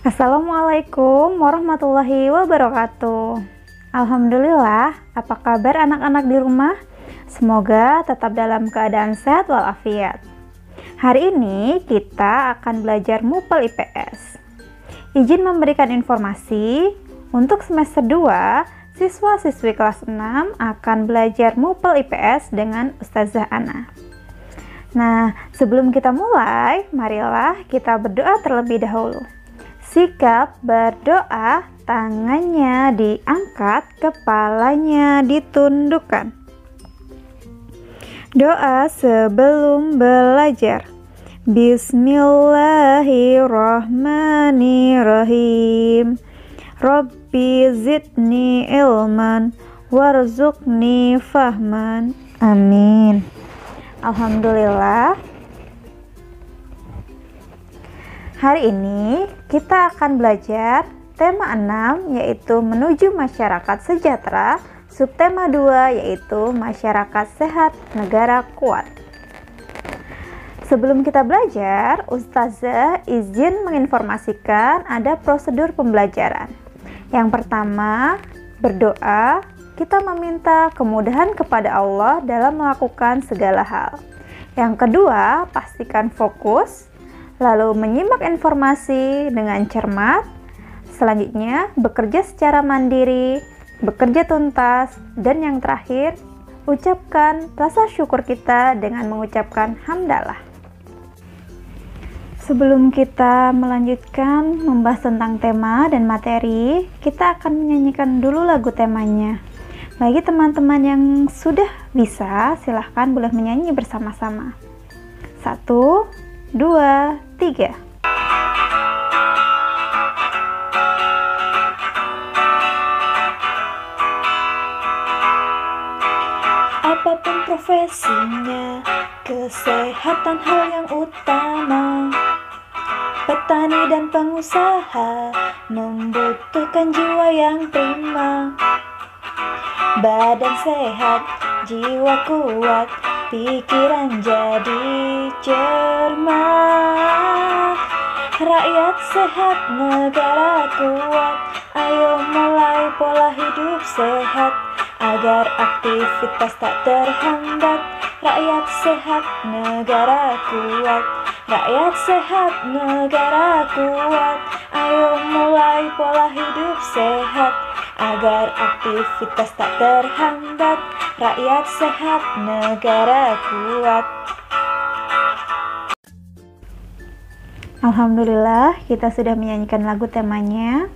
Assalamualaikum warahmatullahi wabarakatuh. Alhamdulillah, apa kabar anak-anak di rumah? Semoga tetap dalam keadaan sehat walafiat. Hari ini kita akan belajar MUPEL IPS. Izin memberikan informasi, untuk semester 2, siswa-siswi kelas 6 akan belajar MUPEL IPS dengan Ustazah Ana. Nah, sebelum kita mulai, marilah kita berdoa terlebih dahulu. Sikap berdoa, tangannya diangkat, kepalanya ditundukkan. Doa sebelum belajar. Bismillahirrahmanirrahim. Rabbi zidni ilman warzuqni fahman. Amin. Alhamdulillah. Hari ini kita akan belajar tema 6 yaitu menuju masyarakat sejahtera, subtema 2 yaitu masyarakat sehat, negara kuat. Sebelum kita belajar, Ustazah izin menginformasikan ada prosedur pembelajaran. Yang pertama, berdoa, kita meminta kemudahan kepada Allah dalam melakukan segala hal. Yang kedua, pastikan fokus, lalu menyimak informasi dengan cermat. Selanjutnya, bekerja secara mandiri, bekerja tuntas, dan yang terakhir, ucapkan rasa syukur kita dengan mengucapkan hamdalah. Sebelum kita melanjutkan membahas tentang tema dan materi, kita akan menyanyikan dulu lagu temanya. Bagi teman-teman yang sudah bisa, silahkan boleh menyanyi bersama-sama. 1, 2, 3. Apapun profesinya, kesehatan hal yang utama. Petani dan pengusaha membutuhkan jiwa yang prima. Badan sehat, jiwa kuat, pikiran jadi cermat. Rakyat sehat, negara kuat. Ayo mulai pola hidup sehat agar aktivitas tak terhambat. Rakyat sehat, negara kuat. Rakyat sehat, negara kuat. Ayo mulai pola hidup sehat agar aktivitas tak terhambat. Rakyat sehat, negara kuat. Alhamdulillah, kita sudah menyanyikan lagu temanya.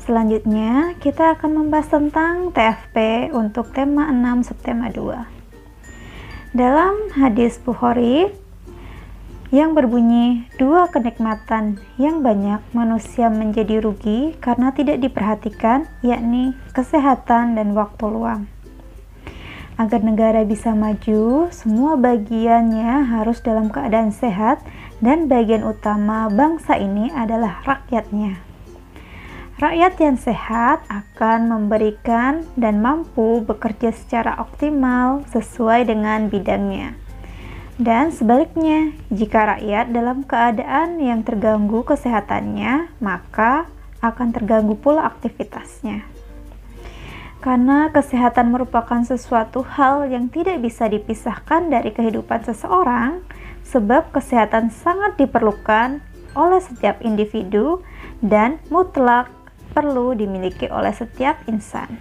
Selanjutnya, kita akan membahas tentang TFP untuk tema 6 subtema 2. Dalam hadis Bukhari yang berbunyi, 2 kenikmatan yang banyak manusia menjadi rugi karena tidak diperhatikan, yakni kesehatan dan waktu luang. Agar negara bisa maju, semua bagiannya harus dalam keadaan sehat dan bagian utama bangsa ini adalah rakyatnya. Rakyat yang sehat akan memberikan dan mampu bekerja secara optimal sesuai dengan bidangnya. Dan sebaliknya, jika rakyat dalam keadaan yang terganggu kesehatannya, maka akan terganggu pula aktivitasnya. Karena kesehatan merupakan sesuatu hal yang tidak bisa dipisahkan dari kehidupan seseorang, sebab kesehatan sangat diperlukan oleh setiap individu dan mutlak perlu dimiliki oleh setiap insan.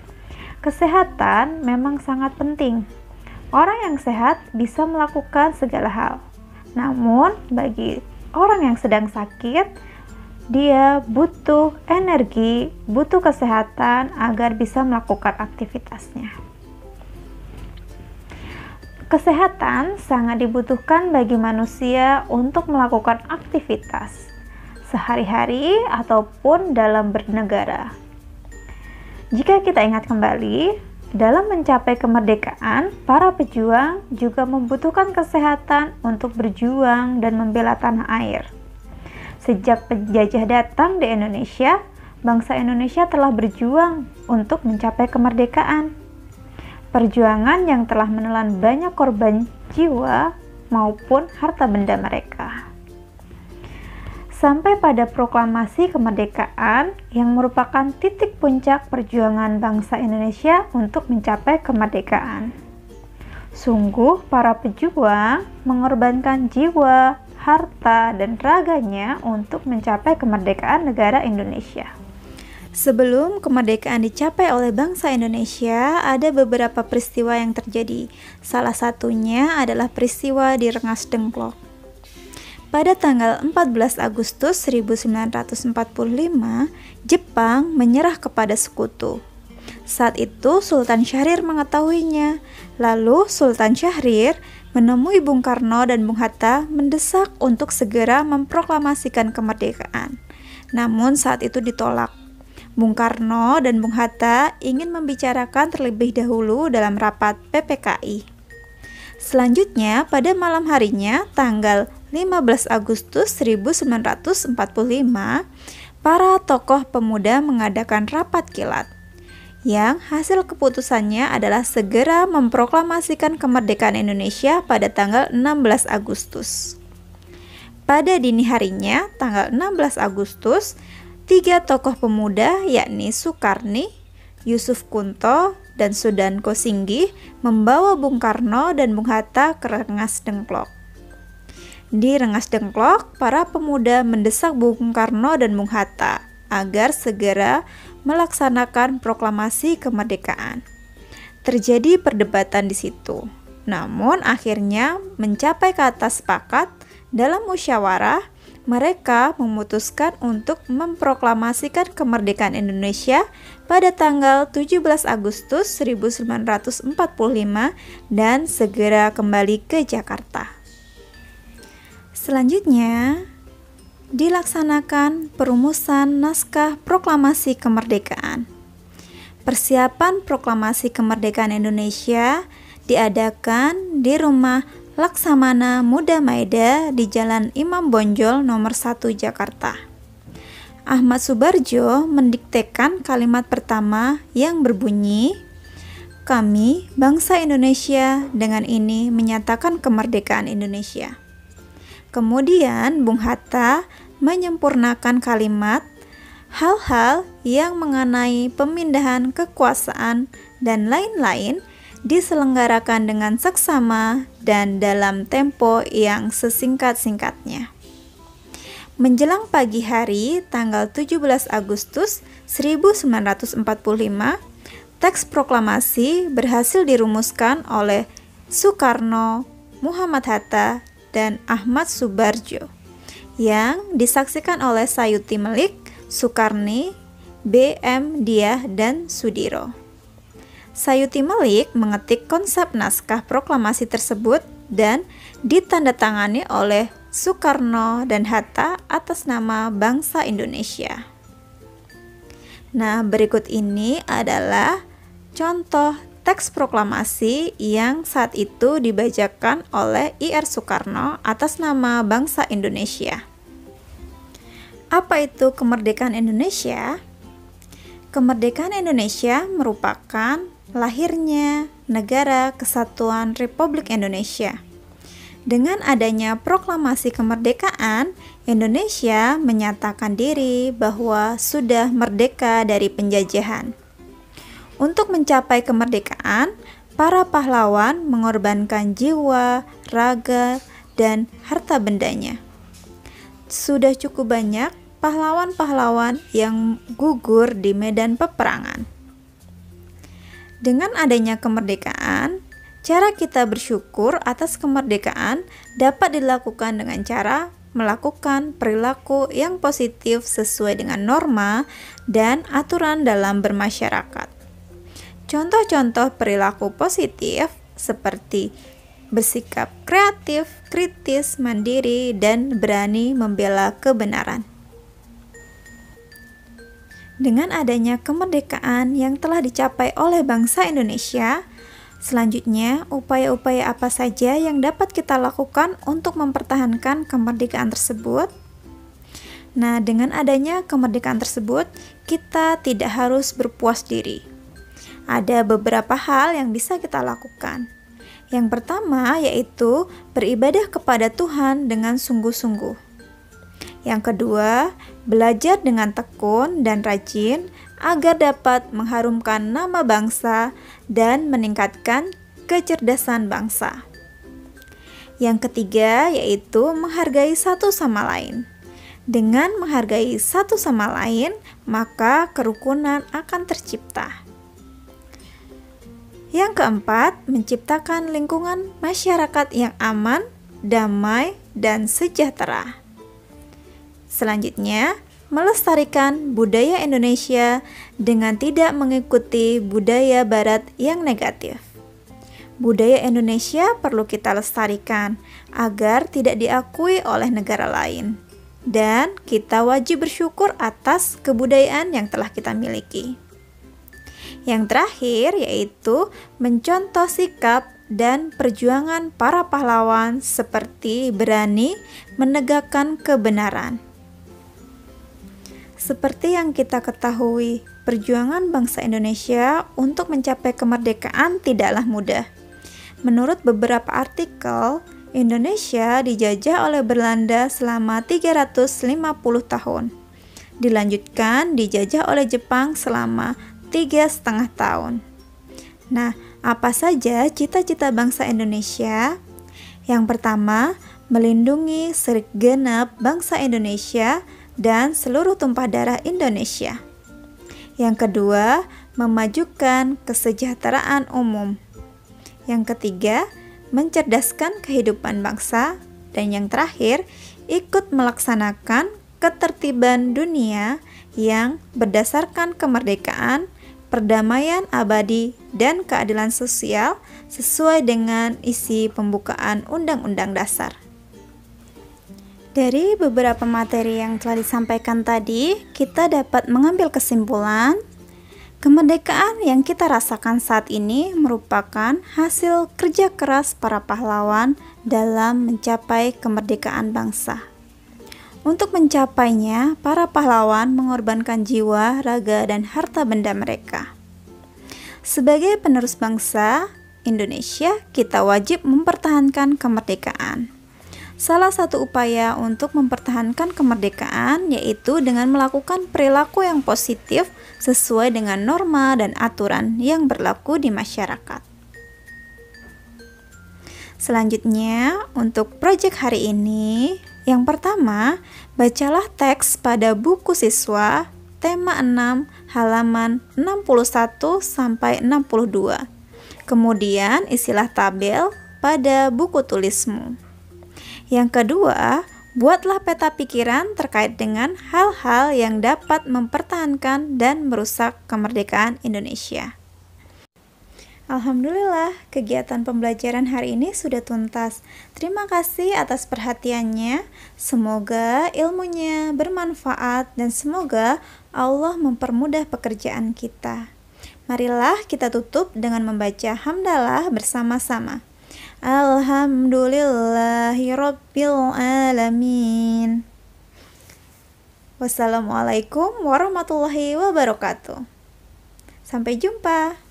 Kesehatan memang sangat penting. Orang yang sehat bisa melakukan segala hal. Namun, bagi orang yang sedang sakit, dia butuh energi, butuh kesehatan agar bisa melakukan aktivitasnya. Kesehatan sangat dibutuhkan bagi manusia untuk melakukan aktivitas sehari-hari ataupun dalam bernegara. Jika kita ingat kembali, dalam mencapai kemerdekaan, para pejuang juga membutuhkan kesehatan untuk berjuang dan membela tanah air. Sejak penjajah datang di Indonesia, bangsa Indonesia telah berjuang untuk mencapai kemerdekaan. Perjuangan yang telah menelan banyak korban jiwa maupun harta benda mereka. sampai pada proklamasi kemerdekaan yang merupakan titik puncak perjuangan bangsa Indonesia untuk mencapai kemerdekaan. Sungguh para pejuang mengorbankan jiwa, harta, dan raganya untuk mencapai kemerdekaan negara Indonesia. Sebelum kemerdekaan dicapai oleh bangsa Indonesia, ada beberapa peristiwa yang terjadi. Salah satunya adalah peristiwa di Rengas Dengklok. Pada tanggal 14 Agustus 1945, Jepang menyerah kepada sekutu. Saat itu Sultan Syahrir mengetahuinya. Lalu Sultan Syahrir menemui Bung Karno dan Bung Hatta mendesak untuk segera memproklamasikan kemerdekaan. Namun saat itu ditolak. Bung Karno dan Bung Hatta ingin membicarakan terlebih dahulu dalam rapat PPKI. Selanjutnya, pada malam harinya, tanggal 15 Agustus 1945, para tokoh pemuda mengadakan rapat kilat, yang hasil keputusannya adalah segera memproklamasikan kemerdekaan Indonesia pada tanggal 16 Agustus. Pada dini harinya, tanggal 16 Agustus, 3 tokoh pemuda yakni Sukarni, Yusuf Kunto, dan Sudanko Singgih membawa Bung Karno dan Bung Hatta ke Rengas Dengklok. Di Rengas Dengklok, para pemuda mendesak Bung Karno dan Bung Hatta agar segera melaksanakan proklamasi kemerdekaan. Terjadi perdebatan di situ. Namun akhirnya mencapai kata sepakat dalam musyawarah. Mereka memutuskan untuk memproklamasikan kemerdekaan Indonesia pada tanggal 17 Agustus 1945 dan segera kembali ke Jakarta. Selanjutnya, dilaksanakan perumusan naskah proklamasi kemerdekaan. Persiapan proklamasi kemerdekaan Indonesia diadakan di rumah Laksamana Muda Maeda di Jalan Imam Bonjol nomor 1 Jakarta. Ahmad Subarjo mendiktekan kalimat pertama yang berbunyi, "Kami, bangsa Indonesia, dengan ini menyatakan kemerdekaan Indonesia." Kemudian Bung Hatta menyempurnakan kalimat, "Hal-hal yang mengenai pemindahan kekuasaan dan lain-lain diselenggarakan dengan seksama dan dalam tempo yang sesingkat-singkatnya." Menjelang pagi hari tanggal 17 Agustus 1945, teks proklamasi berhasil dirumuskan oleh Soekarno, Muhammad Hatta, dan Ahmad Subarjo, yang disaksikan oleh Sayuti Melik, Sukarni, B.M. Diah, dan Sudiro. Sayuti Melik mengetik konsep naskah proklamasi tersebut dan ditandatangani oleh Soekarno dan Hatta atas nama bangsa Indonesia. Nah, berikut ini adalah contoh teks proklamasi yang saat itu dibacakan oleh I.R. Soekarno atas nama bangsa Indonesia. Apa itu kemerdekaan Indonesia? Kemerdekaan Indonesia merupakan lahirnya Negara Kesatuan Republik Indonesia. Dengan adanya proklamasi kemerdekaan, Indonesia menyatakan diri bahwa sudah merdeka dari penjajahan. Untuk mencapai kemerdekaan, para pahlawan mengorbankan jiwa, raga, dan harta bendanya. Sudah cukup banyak pahlawan-pahlawan yang gugur di medan peperangan. Dengan adanya kemerdekaan, cara kita bersyukur atas kemerdekaan dapat dilakukan dengan cara melakukan perilaku yang positif sesuai dengan norma dan aturan dalam bermasyarakat. Contoh-contoh perilaku positif seperti bersikap kreatif, kritis, mandiri, dan berani membela kebenaran. Dengan adanya kemerdekaan yang telah dicapai oleh bangsa Indonesia, selanjutnya upaya-upaya apa saja yang dapat kita lakukan untuk mempertahankan kemerdekaan tersebut? Nah, dengan adanya kemerdekaan tersebut, kita tidak harus berpuas diri. Ada beberapa hal yang bisa kita lakukan. Yang pertama yaitu beribadah kepada Tuhan dengan sungguh-sungguh. Yang kedua, belajar dengan tekun dan rajin agar dapat mengharumkan nama bangsa dan meningkatkan kecerdasan bangsa. Yang ketiga, yaitu menghargai satu sama lain. Dengan menghargai satu sama lain, maka kerukunan akan tercipta. Yang keempat, menciptakan lingkungan masyarakat yang aman, damai, dan sejahtera. Selanjutnya, melestarikan budaya Indonesia dengan tidak mengikuti budaya Barat yang negatif. Budaya Indonesia perlu kita lestarikan agar tidak diakui oleh negara lain. Dan kita wajib bersyukur atas kebudayaan yang telah kita miliki. Yang terakhir yaitu mencontoh sikap dan perjuangan para pahlawan seperti berani menegakkan kebenaran. Seperti yang kita ketahui, perjuangan bangsa Indonesia untuk mencapai kemerdekaan tidaklah mudah. Menurut beberapa artikel, Indonesia dijajah oleh Belanda selama 350 tahun. Dilanjutkan dijajah oleh Jepang selama 3,5 tahun. Nah, apa saja cita-cita bangsa Indonesia? Yang pertama, melindungi segenap bangsa Indonesia dan seluruh tumpah darah Indonesia. Yang kedua, memajukan kesejahteraan umum. Yang ketiga, mencerdaskan kehidupan bangsa. Dan yang terakhir, ikut melaksanakan ketertiban dunia yang berdasarkan kemerdekaan, perdamaian abadi, dan keadilan sosial sesuai dengan isi pembukaan Undang-Undang Dasar. Dari beberapa materi yang telah disampaikan tadi, kita dapat mengambil kesimpulan, kemerdekaan yang kita rasakan saat ini merupakan hasil kerja keras para pahlawan dalam mencapai kemerdekaan bangsa. Untuk mencapainya, para pahlawan mengorbankan jiwa, raga, dan harta benda mereka. Sebagai penerus bangsa Indonesia, kita wajib mempertahankan kemerdekaan. Salah satu upaya untuk mempertahankan kemerdekaan yaitu dengan melakukan perilaku yang positif sesuai dengan norma dan aturan yang berlaku di masyarakat. Selanjutnya, untuk proyek hari ini, yang pertama, bacalah teks pada buku siswa tema 6 halaman 61 sampai 62. Kemudian isilah tabel pada buku tulismu. Yang kedua, buatlah peta pikiran terkait dengan hal-hal yang dapat mempertahankan dan merusak kemerdekaan Indonesia. Alhamdulillah, kegiatan pembelajaran hari ini sudah tuntas. Terima kasih atas perhatiannya. Semoga ilmunya bermanfaat dan semoga Allah mempermudah pekerjaan kita. Marilah kita tutup dengan membaca hamdalah bersama-sama. Alhamdulillahirabbil alamin. Wassalamualaikum warahmatullahi wabarakatuh. Sampai jumpa.